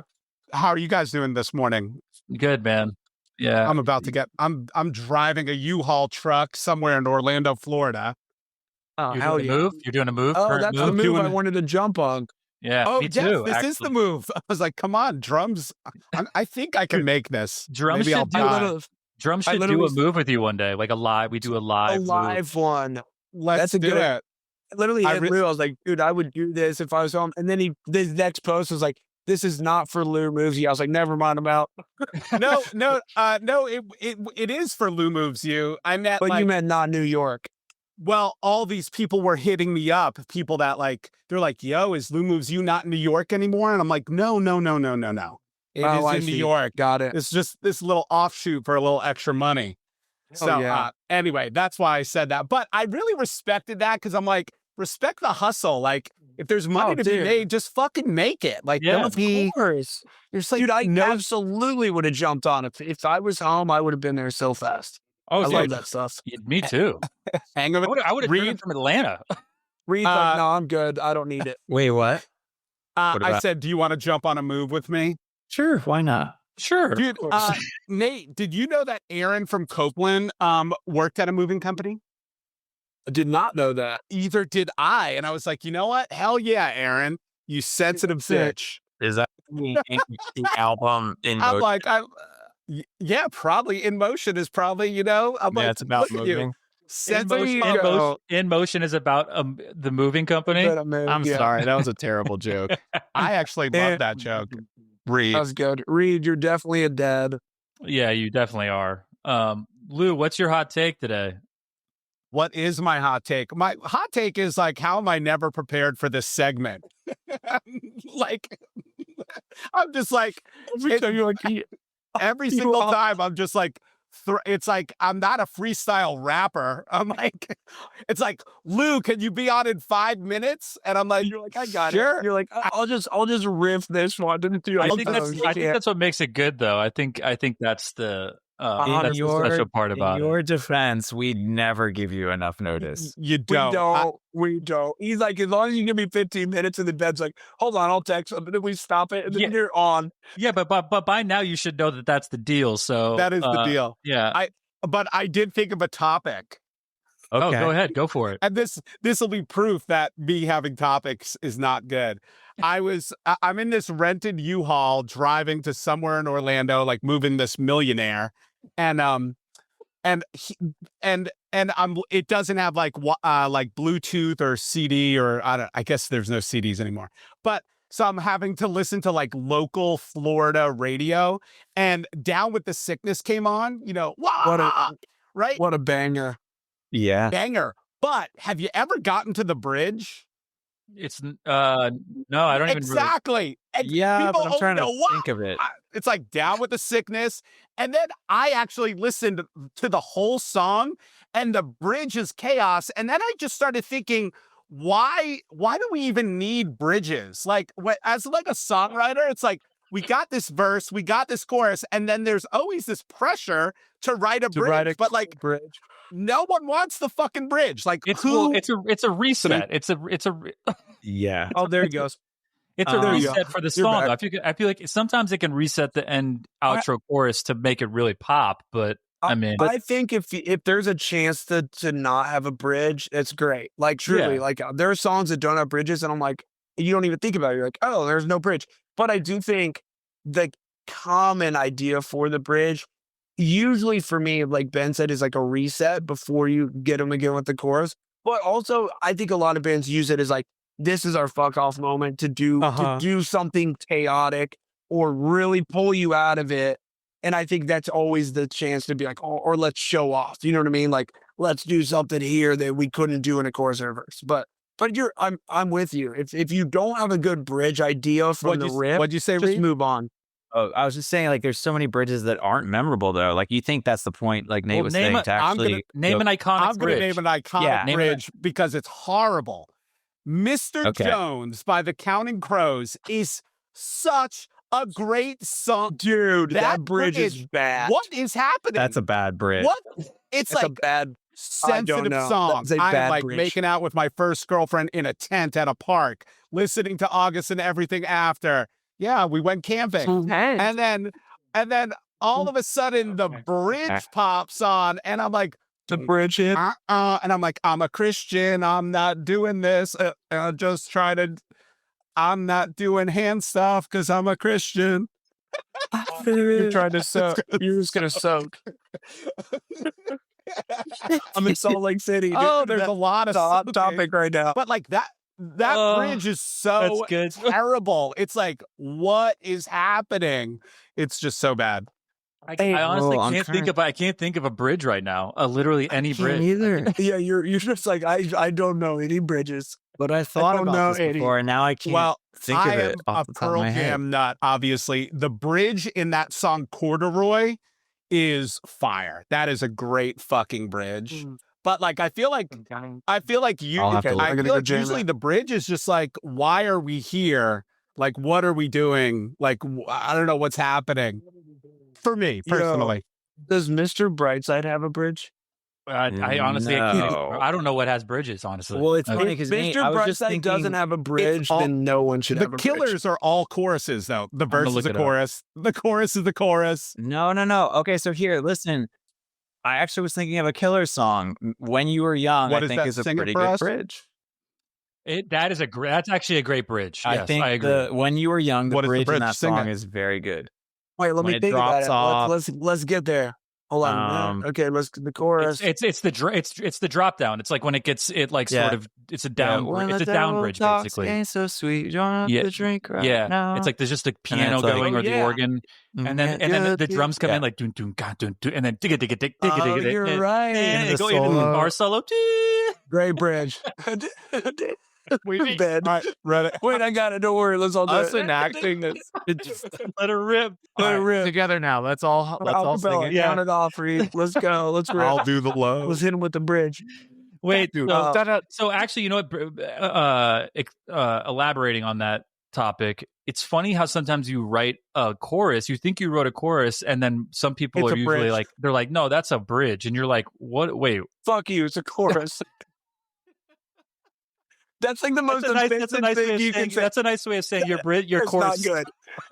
How are you guys doing this morning? Good, man. Yeah, I'm about to get. I'm driving a U-Haul truck somewhere in Orlando, Florida. Oh, You're doing a move? You're doing a move? Oh, that's the move I wanted to jump on. Yeah, oh, me too. Yes, this is the move. I was like, come on, drums. I think I can make this. Drums Maybe should do a move with you one day, like a live. We do a live one. Let's do it. Literally, I was like, dude, I would do this if I was home. And then this next post was like, this is not for Lou Moves You. I was like, never mind about. No, it is for Lou Moves You. I meant, but you meant not New York. Well, all these people were hitting me up. People that they're like, yo, is Lou Moves You not in New York anymore? And I'm like, no. It is in New York. Got it. It's just this little offshoot for a little extra money. So anyway, that's why I said that. But I really respected that because I'm like, respect the hustle. Like, if there's money to be made, just fucking make it. Like, of course. You're like, dude, I absolutely would have jumped on it. If I was home, I would have been there so fast. Oh, I love that stuff. Me too. Hang of it. I would have driven from Atlanta. Reed's like, no, I'm good. I don't need it. Wait, what? I said, do you want to jump on a move with me? Sure, why not? Sure. Dude, Nate, did you know that Aaron from Copeland worked at a moving company? I did not know that. Either did I. And I was like, you know what? Hell yeah, Aaron. You sensitive bitch. Is that the album in I'm motion? like, yeah, probably In Motion is probably, you know, I'm Yeah, like, it's about look at you. moving. In Motion is about the moving company. I'm sorry. That was a terrible joke. I actually love that joke. Reed. That was good. Reed, you're definitely a dad. Yeah, you definitely are. Lou, what's your hot take today? What is my hot take? My hot take is like, how am I never prepared for this segment? Like, I'm just like, every single time I'm just like, it's like, I'm not a freestyle rapper. I'm like, it's like, Lou, can you be on in 5 minutes? And I'm like, You're like, I got sure. it. You're like, I'll just riff this one. I think that's what makes it good, though. I think that's the that's the special part about in your defense, we never give you enough notice. You don't. We don't. He's like, as long as you give me 15 minutes, and the bed's like, hold on, I'll text him, and then we stop it, and then you're on. Yeah, but by now you should know that that's the deal. So that is the deal. Yeah. But I did think of a topic. Okay. Oh, go ahead, go for it. And this will be proof that me having topics is not good. I'm in this rented U-Haul driving to somewhere in Orlando, like moving this millionaire, and it doesn't have like Bluetooth or CD or I guess there's no CDs anymore. But so I'm having to listen to like local Florida radio, and Down with the Sickness came on, you know, right? What a banger. Yeah. Banger. But have you ever gotten to the bridge? It's no, I don't even exactly. Yeah, but I'm trying to think of it. It's like Down with the Sickness, and then I actually listened to the whole song, and the bridge is chaos. And then I just started thinking, why do we even need bridges? Like, as like a songwriter, it's like we got this verse, we got this chorus, and then there's always this pressure to write a bridge. But like, bridge. No one wants the fucking bridge. Like, it's a reset. It's a yeah. Oh, there he goes. It's a reset for the song. I feel like sometimes it can reset the end outro chorus to make it really pop. But I mean, I think if there's a chance to not have a bridge, it's great. Like truly, like there are songs that don't have bridges, and I'm like, you don't even think about it. You're like, oh, there's no bridge. But I do think the common idea for the bridge, usually for me, like Ben said, is like a reset before you get them again with the chorus. But also, I think a lot of bands use it as like, this is our fuck off moment to do something chaotic or really pull you out of it. And I think that's always the chance to be like, oh, or let's show off. You know what I mean? Like, let's do something here that we couldn't do in a chorus or verse. But I'm with you. If you don't have a good bridge idea from the riff, what'd you say, just Reed? move on. Oh, I was just saying, like, there's so many bridges that aren't memorable, though. Like, you think that's the point, like Nate was saying, to actually name an iconic I'm going to name an iconic bridge because it's horrible. Mr. Jones by the Counting Crows is such a great song. Dude, that bridge is bad. What is happening? That's a bad bridge. What? It's like a bad, sensitive song. I'm like making out with my first girlfriend in a tent at a park, listening to August and Everything After. Yeah, we went camping. And then all of a sudden the bridge pops on, and I'm like, the bridge hit. And I'm like, I'm a Christian. I'm not doing this. I'm not doing hand stuff because I'm a Christian. You're trying to soak. You're just gonna soak. I'm in Salt Lake City. Oh, there's a lot of hot topic right now. But like that bridge is so terrible. It's like, what is happening? It's just so bad. I honestly can't think of a bridge right now. Literally any bridge. Either. Yeah, you're just like, I don't know any bridges. But I thought about this before, and now I can't think of it off the top of my head. I am a Pearl Jam nut, obviously. The bridge in that song Corduroy is fire. That is a great fucking bridge. But like, I feel like usually the bridge is just like, why are we here? Like, what are we doing? Like, I don't know what's happening. For me, personally. Does Mr. Brightside have a bridge? I honestly, I don't know what has bridges, honestly. Well, it's funny because Mr. Brightside doesn't have a bridge, then no one should have a bridge. The Killers are all choruses, though. The verse is a chorus. The chorus is the chorus. No. Okay, so here, listen. I actually was thinking of a killer song. When You Were Young, What I is think that? is a Sing it pretty for good us. bridge. That's actually a great bridge. I Yes, think I agree. When You Were Young, the What is the bridge in bridge? that Sing song it. is very good. Wait, let When me it think about drops it. off. Let's get there. Hold on. Okay, let's the chorus. It's the drop down. It's like when it's Yeah. sort of it's a down When it's the a down devil bridge talks, basically. ain't so sweet. You don't have to drink right now. It's like there's just the piano it's like- going or the yeah. organ, and then the drums come in like dun dun ga dun dun, and then digga digga digga digga Oh, digga. you're right. And the go into the solo. bar solo. Great bridge. Wait, Bed. all right, ready? Wait, I got it. Don't worry. Let's all do Us it. enacting this. Let her rip. Let it rip. Together now. Let's all sing Acapella. it. Yeah. Count it off, Reed. Let's go. Let's rip. I'll do the low. Let's hit him with the bridge. Wait, Dude, so actually, you know what? Elaborating on that topic, it's funny how sometimes you write a chorus, you think you wrote a chorus, and then some people It's are a usually bridge. like, they're like, no, that's a bridge, and you're like, what? Wait, Fuck you. It's a chorus. That's like the most offensive thing you can say. That's a nice way of saying your It's chorus. not good.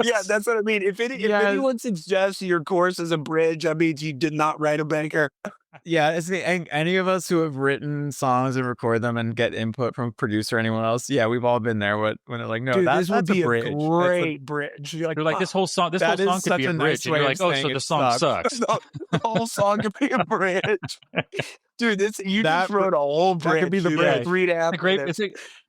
Yeah, that's what I mean. If anyone suggests your chorus is a bridge, that means you did not write a banker. Yeah, it's any of us who have written songs and record them and get input from producer or anyone else. Yeah, we've all been there. When they're like, no, Dude, that's this would be a bridge. a great bridge. You're like, You're like, "Fuck, this whole song That could is be a such a bridge, nice and way you're of like, oh, saying so it the song sucks. the whole song could be a bridge." Dude, you just That- wrote a whole bridge. that could be the dude, bridge. 3.5 It's a great, minutes.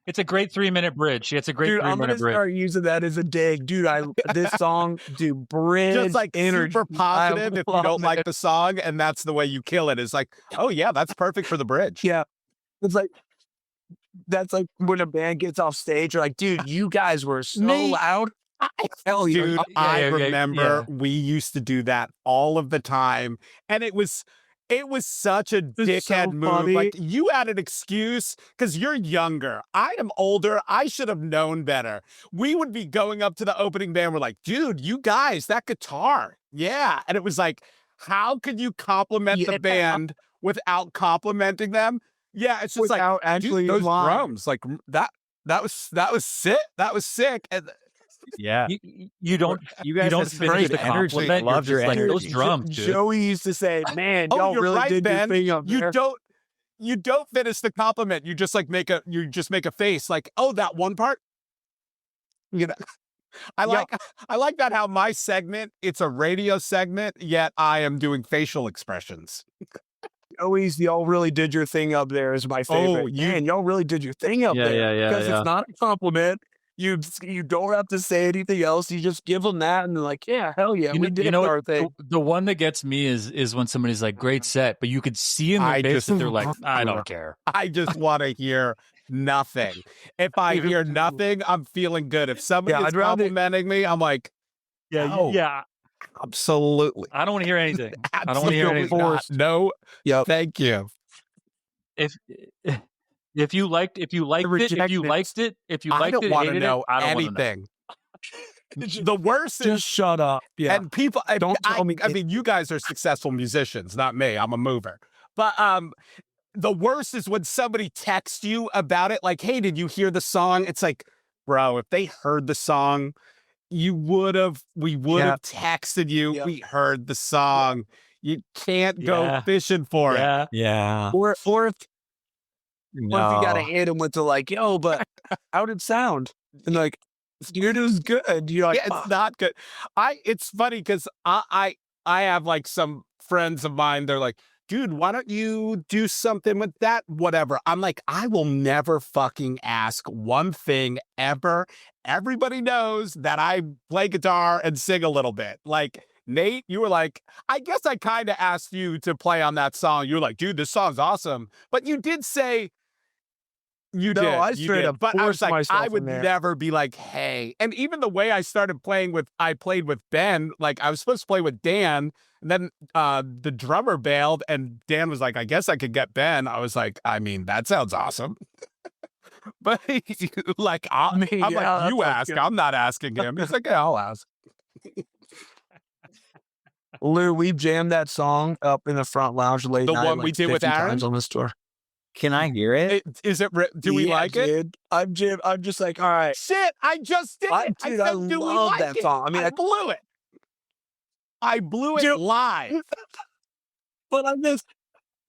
it's a great 3-minute bridge. It's a great Dude, I'm 3-minute gonna bridge. start using that as a dig, dude. This song, dude, bridge, Just like energy. super positive if you love don't like it. the song, and that's the way you kill it. It's like, oh yeah, that's perfect for the bridge. Yeah, it's like that's like when a band gets off stage. You're like, dude, you guys were so Me? loud. Hell yeah. Dude, Yeah, I yeah, remember we used to do that all of the time, and it was such a It's so dickhead move. funny. Like, you had an excuse because you're younger. I am older. I should have known better. We would be going up to the opening band. We're like, dude, you guys, that guitar. Yeah. And it was like, how could you compliment Yeah. the band without complimenting them? Yeah, it's just Without like, actually dude, those lying. drums, like that was sick. That was sick. And Yeah. You don't You guys don't have finish great the energy. compliment. Love You're your just like, energy. those drums, dude. Joey used to say, "Man, Oh, y'all you're really right, did Ben. your thing up there." You don't finish the compliment. You just like make a face like, oh, that one part. You know, I like that how my segment, it's a radio segment, yet I am doing facial expressions. Joey's "Y'all really did your thing up there" is my favorite. Man, y'all really did your thing up there. Yeah. Because it's not a compliment. You don't have to say anything else. You just give them that, and they're like, "Yeah, hell yeah, we did know our what? thing." The one that gets me is when somebody's like, great set, but you could see in their I face just- that they're like, I don't care. I just want to hear nothing. If I hear nothing, I'm feeling good. If somebody Yeah, is I'd rather- complimenting me, I'm like, Yeah, yeah, absolutely. I don't want to hear anything. I don't want to hear Absolutely anything. not. No, Yep. thank you. If you liked it, reject if you it. liked it, I don't want to hated know it, I don't wanna know. anything. The worst is Just shut up. Yeah. and people. Don't tell me I mean, you guys are successful musicians, not me. I'm a mover. But the worst is when somebody texts you about it, like, "Hey, did you hear the song?" It's like, bro, if they heard the song, we would have texted you. Yeah. We heard the song. You can't go Yeah. fishing for it. Yeah. Yeah. or if No. you gotta hit them with the like, "Yo, but how'd it sound?" And like, "Dude, it was good." You're like, Yeah, it's "Fuck." not good. It's funny because I have like some friends of mine. They're like, "Dude, why don't you do something with that?" Whatever. I'm like, I will never fucking ask one thing ever. Everybody knows that I play guitar and sing a little bit. Like, Nate, you were like, I guess I kind of asked you to play on that song. You were like, "Dude, this song's awesome." But you did say you No, did. I you straight did. up But I was forced like, myself I in would there. never be like, "Hey." And even the way I started playing I played with Ben, like I was supposed to play with Dan, and then the drummer bailed, and Dan was like, "I guess I could get Ben." I was like, I mean, that sounds awesome. But like, I'm yeah, like, that you sounds ask. good. I'm not asking him. He's like, "Yeah, I'll ask." Lou, we jammed that song up in the front lounge late The night, one we like did with 50 Aaron? times on this tour. Can I hear it? Is it? Do we Yeah, like it? dude. I'm just like, all right. Shit, I just did it. Dude, I I said, "Do we love like that it?" song. I mean, I blew it. I blew it Dude. live. But I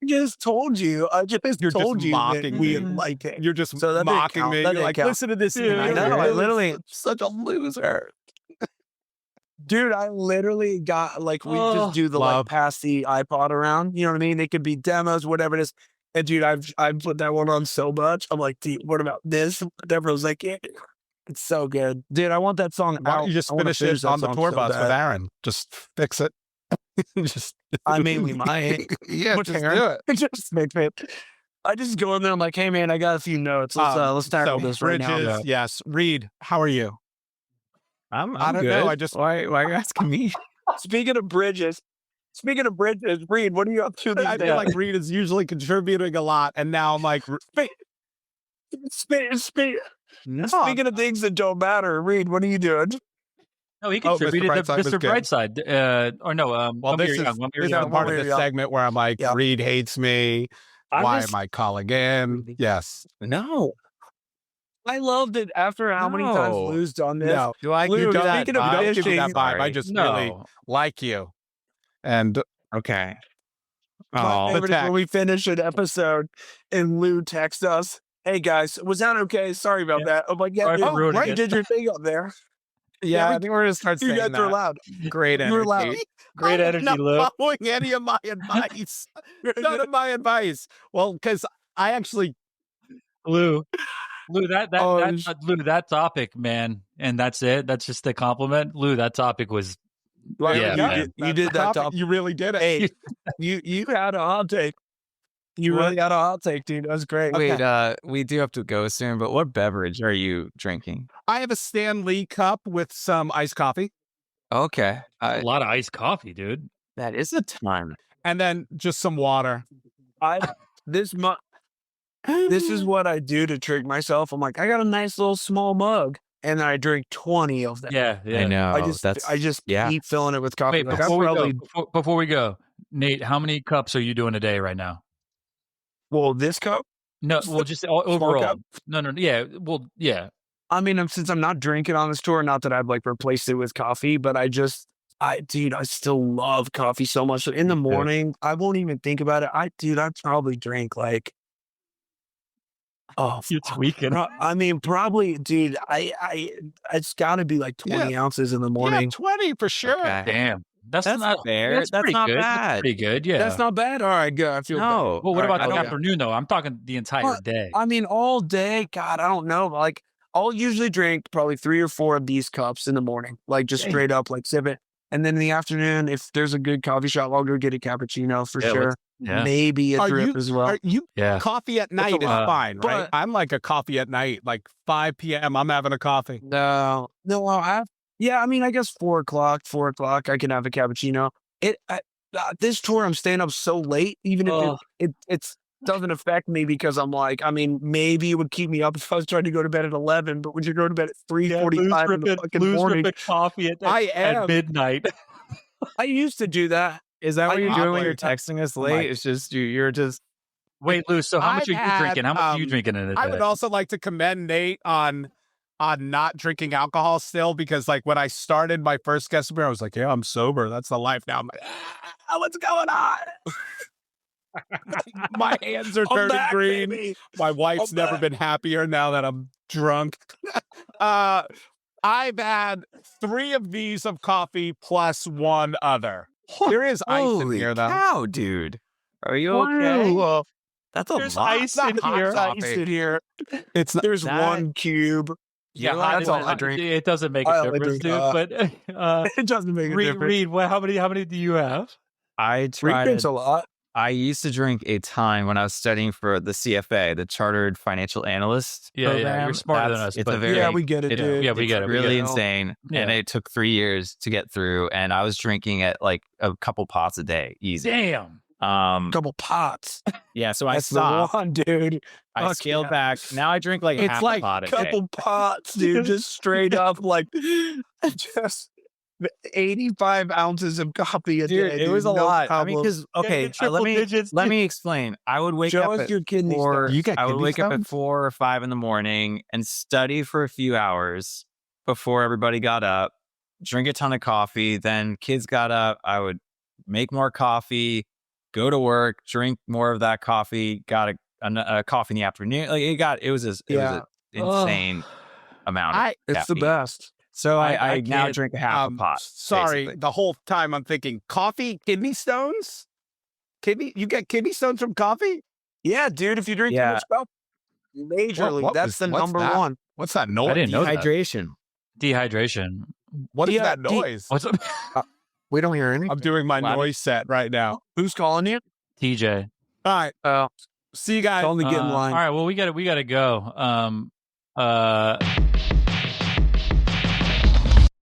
just told you. I just You're just told you that mocking we me. like it. You're just So that didn't mocking count. me. That You're didn't like, count. listen to this. Yeah, I know. You're I literally, such a loser. dude. I literally got like we Oh, just do the love. like pass the iPod around. You know what I mean? It could be demos, whatever it is. And dude, I've put that one on so much. I'm like, dude, what about this? Everyone's like, yeah, it's so good, dude. I want that song Why out. don't you just I wanna finish it that on the song tour so bus with bad. Aaron? Just fix it. Just I mean, we might. yeah, With just Aaron. do it. Just make it. I just go in there. I'm like, hey man, I got a few notes. Let's tackle so this right now. Bridges, yes. Reed, how are you? I'm I don't good. know. I just why are you asking me? Speaking of bridges, Reed, what are you up to these I days? feel like Reed is usually contributing a lot, and now I'm like, Speaking No, speaking of things that don't matter, Reed, what are you doing? No, he Oh, Mr. contributed to Brightside was Mr. good. Brightside. Or no, well, One this Beer is Young. One Beer this is Young. the part of One the Beer Young. segment where I'm like, Yeah. Reed hates me. Why am I calling in? Yes. no. I loved it after how many times No. Lou's done this. No. Do I Lou, give you that speaking of You vibe? don't give me that fishing- vibe. I Sorry. just No. really like you. And Okay. My Oh, favorite is when we finish an episode and Lou texts us, hey guys, was that okay? Sorry about that. I'm like, yeah, Sorry dude, for ruining you it. did your thing up there. yeah. we- I think we're gonna start You saying guys that. are loud. Great You were loud. energy. Great I'm energy, not Lou. following any of my advice. None of my advice. Well, because I actually Lou, Lou, Oh, Lou, that topic, man, and that's it. That's just a compliment, Lou. That topic was There Yeah, we go. man. You did that topic. top. You really did it. Hey, you had a hot take. You really got a hot take, dude. That was great. Wait, we do have to go soon, but what beverage are you drinking? I have a Stan Lee cup with some iced coffee, Okay. a lot of iced coffee, dude. That is a ton. and then just some water. This is what I do to trick myself. I'm like, I got a nice little small mug, and then I drink 20 of them. Yeah, yeah. I know. I just yeah. keep filling it with coffee. Wait, Like, before we go, Nate, how many cups are you doing a day right now? well, this cup. No, well, just overall. cup? No, yeah, well, yeah. I mean, since I'm not drinking on this tour, not that I've like replaced it with coffee, but I still love coffee so much. So in the morning, I won't even think about it. I'd probably drink like, oh, You're tweaking. I mean, probably, dude. It's got to be like 20 ounces in the Yeah, morning. 20 for sure. Okay. Damn, that's That's not fair. That's, That's pretty not good. bad. That's pretty good. Yeah, That's not bad. All right, good. I feel better. No. Well, what about I the don't- afternoon though? I'm talking the entire Well, day. I mean, all day. God, I don't know. Like, I'll usually drink probably 3 or 4 of these cups in the morning, like just Dang. straight up, like sip it. And then in the afternoon, if there's a good coffee shop, I'll go get a cappuccino for Yeah, sure. Yeah, Maybe a Are drip you- as well. Are you yeah. coffee at night is lot. fine, right? But- I'm like a coffee at night, like 5 p.m. I'm having a coffee. No, I mean, I guess 4 o'clock, I can have a cappuccino. This tour, I'm staying up so late, even if it doesn't affect me because I'm like, I mean, maybe it would keep me up if I was trying to go to bed at 11, but would you go to bed at 3:45 in the fucking morning? coffee I at am. midnight. I used to do that. Is that what I- you're I'm doing when like- you're texting us I'm late? like- It's just you're just Wait, Lou. So how much I've are you drinking? How much had, are you drinking in a day? I would also like to commend Nate on not drinking alcohol still, because like when I started my first guest appearance, I was like, yeah, I'm sober. That's the life now. I'm like, what's going on? My hands are I'm turning back, green. baby. My wife's I'm never back. been happier now that I'm drunk. I've had 3 of these of coffee plus 1 other. There is ice in holy here, though. cow, dude. Are you okay? Wow. That's a There's lot. ice in hot here. There's ice in here. It's not, There's that- 1 cube. Yeah, You hot that's is- all I drink. It doesn't make I a only difference, drink, dude. But It doesn't make a Reed, difference. how many do you have? I Reed tried. drinks a lot. I used to drink a ton when I was studying for the CFA, the Chartered Financial Analyst Yeah, program. you're smarter than That's- us, It's but- a very Yeah, we get it, you know, dude. Yeah, we it's get it. really it. insane, Yeah. and it took 3 years to get through. And I was drinking at like a couple pots a day, easy. Damn. Couple pots. Yeah. So I That's the stopped. one, dude. I Fuck scaled yeah. back. Now I drink like It's half like a pot a day. couple pots, dude. Just straight up, like just 85 ounces of coffee a Dude, day. it was a no lot. I mean, problem. because okay, triple let me digits. let me explain. I would wake Show up us at your kidney 4. stones. You got I would kidney wake up at stones? 4 or 5 in the morning and study for a few hours before everybody got up. Drink a ton of coffee. Then kids got up. I would make more coffee, go to work, drink more of that coffee, got a coffee in the afternoon. Like it was an insane amount of It's the caffeine. best. So I now can't- drink a half a pot. Sorry, basically. the whole time I'm thinking coffee, kidney stones. You get kidney stones from coffee? Yeah, dude. If you drink too much coffee, majorly. That's the number one. What's that noise? I didn't know that. Dehydration. Dehydration. What is that noise? What's up? We don't hear anything. I'm doing my Wow. noise set right now. Who's calling you? TJ. All right. See you guys. Tell him to get in line. All right. Well, we gotta go.